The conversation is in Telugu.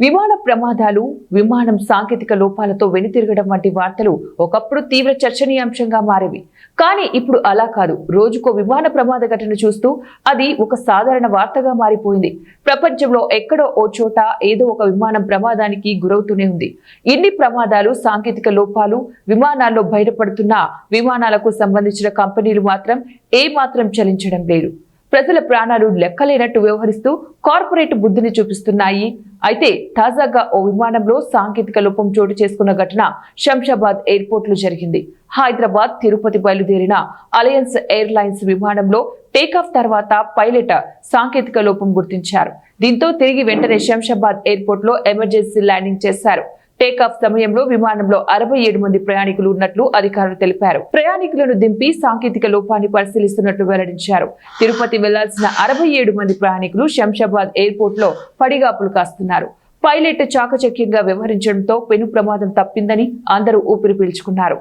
విమాన ప్రమాదాలు, విమానం సాంకేతిక లోపాలతో వెనుతిరగడం వంటి వార్తలు ఒకప్పుడు తీవ్ర చర్చనీయాంశంగా మారేవి. కానీ ఇప్పుడు అలా కాదు. రోజుకో విమాన ప్రమాద ఘటన చూస్తూ అది ఒక సాధారణ వార్తగా మారిపోయింది. ప్రపంచంలో ఎక్కడో ఓ చోట ఏదో ఒక విమానం ప్రమాదానికి గురవుతూనే ఉంది. ఇన్ని ప్రమాదాలు, సాంకేతిక లోపాలు విమానాల్లో బయటపడుతున్న విమానాలకు సంబంధించిన కంపెనీలు మాత్రం ఏమాత్రం చలించడం లేదు. ప్రజల ప్రాణాలు లెక్కలేనట్టు వ్యవహరిస్తూ కార్పొరేట్ బుద్ధిని చూపిస్తున్నాయి. అయితే తాజాగా ఓ విమానంలో సాంకేతిక లోపం చోటు చేసుకున్న ఘటన శంషాబాద్ ఎయిర్పోర్ట్ లో జరిగింది. హైదరాబాద్, తిరుపతి బయలుదేరిన అలయన్స్ ఎయిర్లైన్స్ విమానంలో టేకాఫ్ తర్వాత పైలట్ సాంకేతిక లోపం గుర్తించారు. దీంతో తిరిగి వెంటనే శంషాబాద్ ఎయిర్పోర్ట్ లో ఎమర్జెన్సీ ల్యాండింగ్ చేశారు. టేకాఫ్ సమయంలో విమానంలో 67 మంది ప్రయాణికులు ఉన్నట్లు అధికారులు తెలిపారు. ప్రయాణికులను దింపి సాంకేతిక లోపాన్ని పరిశీలిస్తున్నట్లు వెల్లడించారు. తిరుపతి వెళ్లాల్సిన 67 మంది ప్రయాణికులు శంషాబాద్ ఎయిర్పోర్ట్ లో పడిగాపులు కాస్తున్నారు. పైలట్ చాకచక్యంగా వ్యవహరించడంతో పెను ప్రమాదం తప్పిందని అందరూ ఊపిరి పీల్చుకున్నారు.